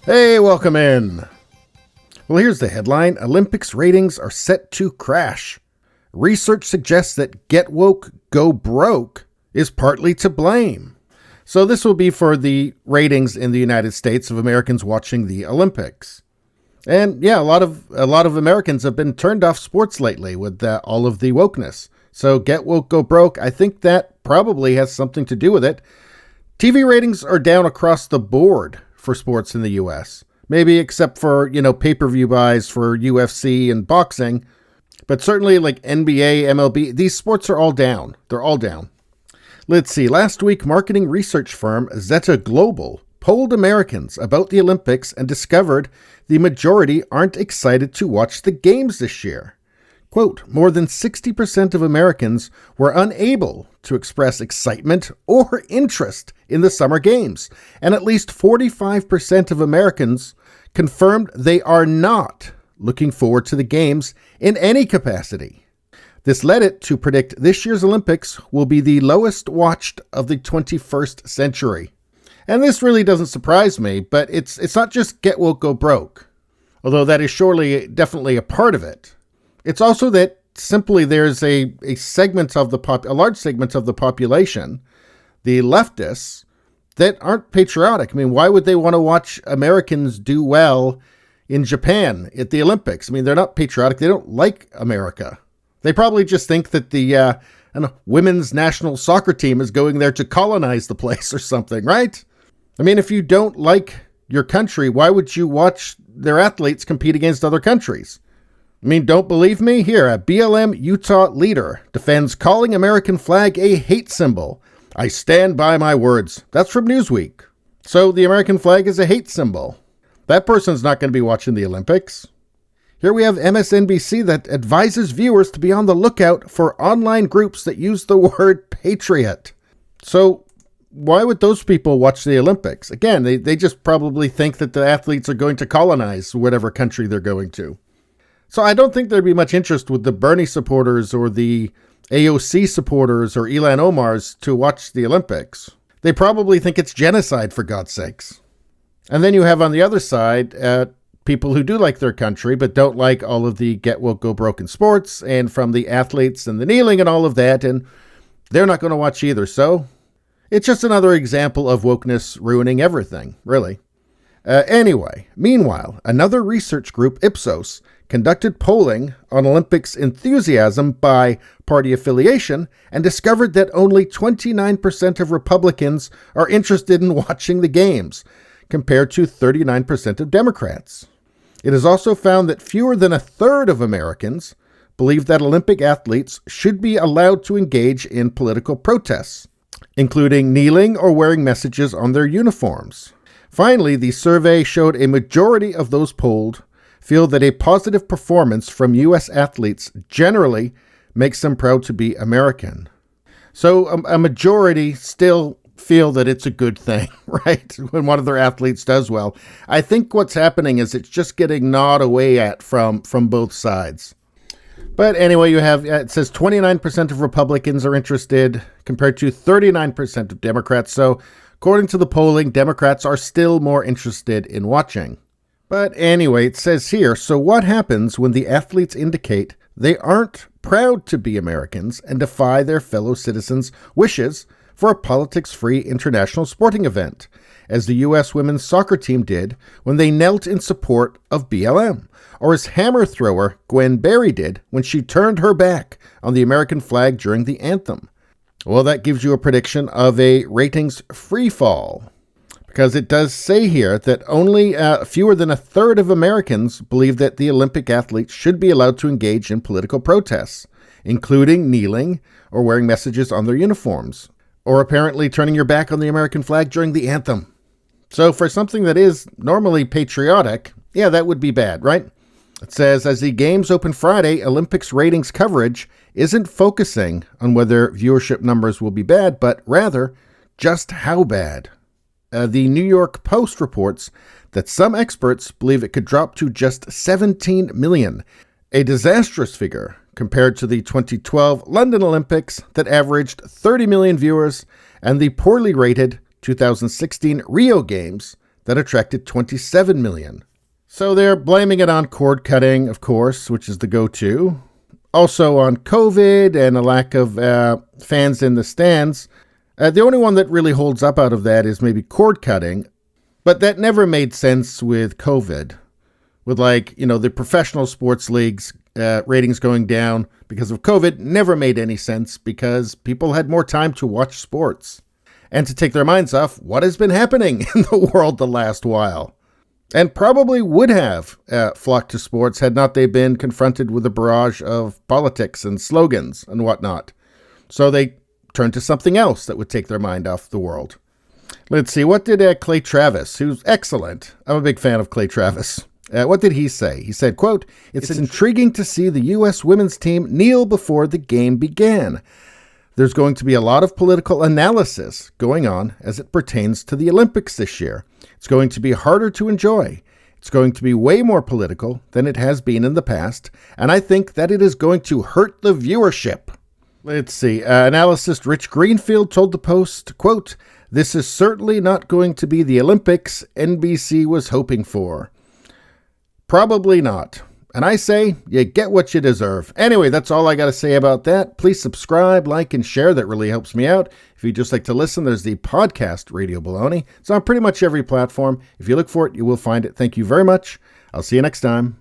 Hey, welcome in. Well, here's the headline. Olympics ratings are set to crash. Research suggests that Get Woke, Go Broke is partly to blame. So this will be for the ratings in the United States of Americans watching the Olympics. And yeah, a lot of Americans have been turned off sports lately with all of the wokeness. So Get Woke, Go Broke, I think that probably has something to do with it. TV ratings are down across the board for sports in the U.S. Maybe except for, pay-per-view buys for UFC and boxing. But certainly like NBA, MLB, these sports are all down. They're all down. Let's see. Last week, marketing research firm Zeta Global polled Americans about the Olympics and discovered the majority aren't excited to watch the games this year. Quote, more than 60% of Americans were unable to express excitement or interest in the summer games, and at least 45% of Americans confirmed they are not looking forward to the games in any capacity. This led it to predict this year's Olympics will be the lowest watched of the 21st century. And this really doesn't surprise me, but it's not just Get Woke, Go Broke, although that is definitely a part of it. It's also that simply there's a large segment of the population, the leftists, that aren't patriotic. I mean, why would they want to watch Americans do well in Japan at the Olympics? I mean, they're not patriotic. They don't like America. They probably just think that the women's national soccer team is going there to colonize the place or something, right? I mean, if you don't like your country, why would you watch their athletes compete against other countries? I mean, don't believe me? Here, a BLM Utah leader defends calling American flag a hate symbol. I stand by my words. That's from Newsweek. So the American flag is a hate symbol. That person's not going to be watching the Olympics. Here we have MSNBC that advises viewers to be on the lookout for online groups that use the word patriot. So why would those people watch the Olympics? Again, they just probably think that the athletes are going to colonize whatever country they're going to. So I don't think there'd be much interest with the Bernie supporters or the AOC supporters or Ilhan Omar's to watch the Olympics. They probably think it's genocide, for God's sakes. And then you have on the other side people who do like their country but don't like all of the Get Woke, Go Broke in sports and from the athletes and the kneeling and all of that, and they're not going to watch either. So it's just another example of wokeness ruining everything, really. Anyway, meanwhile, another research group, Ipsos, conducted polling on Olympics enthusiasm by party affiliation and discovered that only 29% of Republicans are interested in watching the games, compared to 39% of Democrats. It has also found that fewer than a third of Americans believe that Olympic athletes should be allowed to engage in political protests, including kneeling or wearing messages on their uniforms. Finally, the survey showed a majority of those polled feel that a positive performance from U.S. athletes generally makes them proud to be American. So a majority still feel that it's a good thing, right? When one of their athletes does well. I think what's happening is it's just getting gnawed away at from both sides. But anyway, it says 29% of Republicans are interested compared to 39% of Democrats. So according to the polling, Democrats are still more interested in watching. But anyway, it says here, so what happens when the athletes indicate they aren't proud to be Americans and defy their fellow citizens' wishes for a politics-free international sporting event, as the U.S. women's soccer team did when they knelt in support of BLM, or as hammer thrower Gwen Berry did when she turned her back on the American flag during the anthem? Well, that gives you a prediction of a ratings free fall, because it does say here that only fewer than a third of Americans believe that the Olympic athletes should be allowed to engage in political protests, including kneeling or wearing messages on their uniforms, or apparently turning your back on the American flag during the anthem. So for something that is normally patriotic, yeah, that would be bad, right? It says, as the games open Friday, Olympics ratings coverage isn't focusing on whether viewership numbers will be bad, but rather just how bad. The New York Post reports that some experts believe it could drop to just 17 million, a disastrous figure compared to the 2012 London Olympics that averaged 30 million viewers and the poorly rated 2016 Rio Games that attracted 27 million. So they're blaming it on cord cutting, of course, which is the go-to. Also on COVID and a lack of fans in the stands. The only one that really holds up out of that is maybe cord cutting, but that never made sense with COVID. With the professional sports leagues ratings going down because of COVID never made any sense because people had more time to watch sports and to take their minds off what has been happening in the world the last while. And probably would have flocked to sports had not they been confronted with a barrage of politics and slogans and whatnot. So they turned to something else that would take their mind off the world. Let's see, what did Clay Travis, who's excellent, I'm a big fan of Clay Travis, what did he say? He said, quote, "It's intriguing to see the U.S. women's team kneel before the game began. There's going to be a lot of political analysis going on as it pertains to the Olympics this year. It's going to be harder to enjoy. It's going to be way more political than it has been in the past, and I think that it is going to hurt the viewership." Let's see. Analyst Rich Greenfield told the Post, quote, "This is certainly not going to be the Olympics NBC was hoping for." Probably not. And I say, you get what you deserve. Anyway, that's all I got to say about that. Please subscribe, like, and share. That really helps me out. If you'd just like to listen, there's the podcast Radio Baloney. It's on pretty much every platform. If you look for it, you will find it. Thank you very much. I'll see you next time.